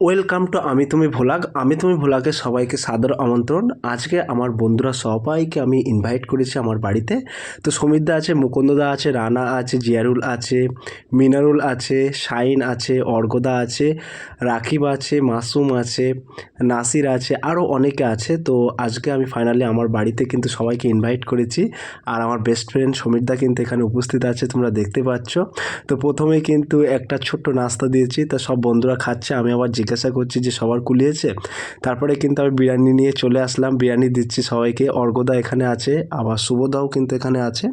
Welcome to আমি তুমি ভোলাগ। আমি তুমি ভোলাগে সবাইকে সাদর আমন্ত্রণ। আজকে আমার বন্ধুরা সবাইকে আমি ইনভাইট করেছি আমার বাড়িতে। তো সমিতদা আছে, মুকুন্দদা আছে, রানা আছে, জিয়ারুল আছে, মিনারুল আছে, শাইন আছে, অর্ঘদা আছে, রাকিব আছে, মাসুম আছে, নাসির আছে, আরও অনেকে আছে। তো আজকে আমি ফাইনালি আমার বাড়িতে কিন্তু সবাইকে ইনভাইট করেছি। আর আমার বেস্ট ফ্রেন্ড সমিতদা কিন্তু এখানে উপস্থিত আছে, তোমরা দেখতে পাচ্ছ। তো প্রথমেই কিন্তু একটা ছোট্ট নাস্তা দিয়েছি, তা সব বন্ধুরা খাচ্ছে। আমি আবার জিজ্ঞাসা করছি যে সবার কুলিয়েছে। তারপরে কিন্তু আমি বিরিয়ানি নিয়ে চলে আসলাম, বিরিয়ানি দিচ্ছি সবাইকে। অর্ঘদা এখানে আছে, আবার শুভদাও কিন্তু এখানে আছে।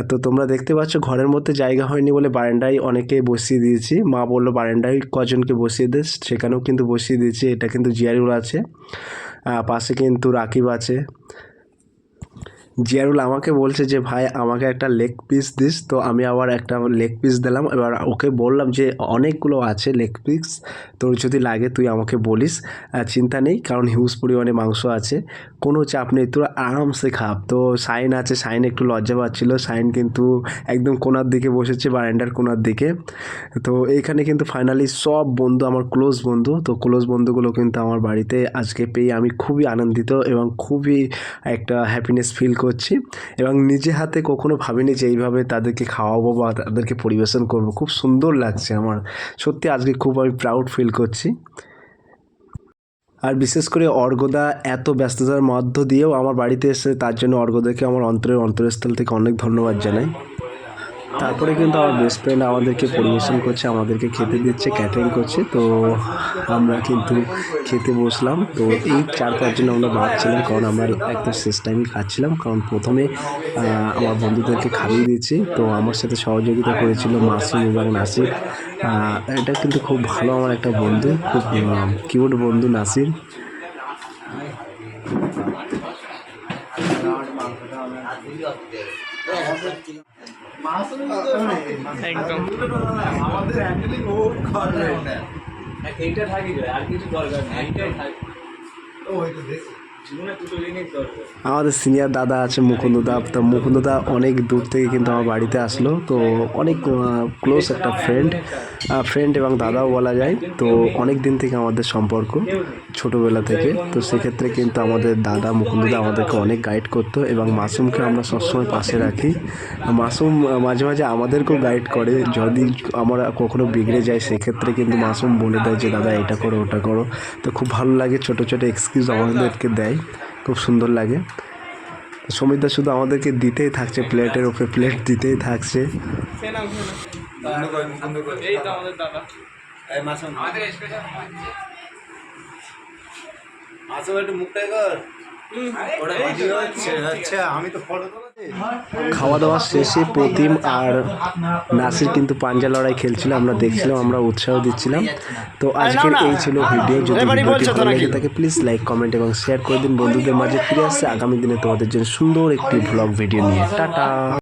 তো তোমরা দেখতে পাচ্ছ ঘরের মধ্যে জায়গা হয়নি বলে বারান্দায় অনেকে বসিয়ে দিয়েছি। মা বললো বারান্দায় কজনকে বসিয়ে দিস, সেখানেও কিন্তু বসিয়ে দিয়েছি। এটা কিন্তু জিয়ারুল আছে, পাশে কিন্তু রাকিব আছে। জিয়ারুল আমাকে বলছে যে ভাই আমাকে একটা লেগ পিস দিস, তো আমি আবার একটা লেগ পিস দিলাম। এবার ওকে বললাম যে অনেকগুলো আছে লেগ পিস, তোর যদি লাগে তুই আমাকে বলিস, চিন্তা নেই, কারণ হিউজ পরিমাণে মাংস আছে, কোনো চাপ নেই, তোরা আরামসে খাপ। তো শাইন আছে, শাইন একটু লজ্জা পাচ্ছিল, শাইন কিন্তু একদম কোনার দিকে বসেছে, বারান্দার কোনার দিকে। তো এইখানে কিন্তু ফাইনালি সব বন্ধু আমার ক্লোজ বন্ধু, তো ক্লোজ বন্ধুগুলো কিন্তু আমার বাড়িতে আজকে পেয়ে আমি খুবই আনন্দিত এবং খুবই একটা হ্যাপিনেস ফিল করছি। এবং নিজে হাতে কখনো ভাবিনি যে এইভাবে তাদেরকে খাওয়াবো বা তাদেরকে পরিবেশন করব। খুব সুন্দর লাগছে আমার, সত্যি আজকে খুব আমি প্রাউড ফিল করছি। আর বিশেষ করে অর্ঘদা এত ব্যস্ততার মধ্য দিয়েও আমার বাড়িতে এসে, তার জন্য অর্ঘদাকে আমার অন্তরস্থল থেকে অনেক ধন্যবাদ জানাই। তারপরে কিন্তু আমার বেস্ট ফ্রেন্ড আমাদেরকে পরিবেশন করছে, আমাদেরকে খেতে দিচ্ছে, ক্যাটারিং করছে। তো আমরা কিন্তু খেতে বসলাম। তো এই 4-5 জন আমরা ভাবছিলাম, কারণ আমরা একদম শেষ টাইমে খাচ্ছিলাম, কারণ প্রথমে আমার বন্ধুদেরকে খাইয়ে দিয়েছি। তো আমার সাথে সহযোগিতা করেছিল মাসুম এবং নাসির। এটা কিন্তু খুব ভালো আমার একটা বন্ধু, খুব কিউট বন্ধু নাসির। একদম আমাদের অ্যাকচুয়ালি ও করবে না, এইটা থাকি যায় আর কিছু দরকার নেই, এইটাই থাকি। ও হয়তো দেখো জীবনে দুটো জিনিস দরকার। আমাদের সিনিয়র দাদা আছে মুকুন্দদা। তো মুকুন্দদা অনেক দূর থেকে কিন্তু আমার বাড়িতে আসলো, তো অনেক ক্লোজ একটা ফ্রেন্ড এবং দাদাও বলা যায়। তো অনেক দিন থেকে আমাদের সম্পর্ক, ছোটোবেলা থেকে। তো সেক্ষেত্রে কিন্তু আমাদের দাদা মুকুন্দদা আমাদেরকে অনেক গাইড করতো, এবং মাসুমকে আমরা সবসময় পাশে রাখি। মাসুম মাঝে মাঝে আমাদেরকেও গাইড করে, যদি আমরা কখনো বিগড়ে যাই সেক্ষেত্রে কিন্তু মাসুম বলে দেয় যে দাদা এটা করো ওটা করো। তো খুব ভালো লাগে, ছোটো ছোটো এক্সকিউজ আমাদেরকে দেয়, খুব সুন্দর লাগে। সমিতদা শুধু আমাদেরকে দিতেই থাকছে, প্লেটের ওপরে প্লেট দিতেই থাকছে। খাওয়া দাওয়া শেষে প্রতিম আর নাসির কিন্তু পাঞ্জা লড়াই খেলছিল, আমরা দেখছিলাম, আমরা উৎসাহ দিচ্ছিলাম। তো আজকের এই ছিল ভিডিও। যদি ভিডিওটি ভালো লাগে থাকে প্লিজ লাইক, কমেন্ট এবং শেয়ার করে দিন। বন্ধুদের মাঝে ফিরে আসছে আগামী দিনে তোমাদের জন্য সুন্দর একটি ব্লগ ভিডিও নিয়ে। টাটা।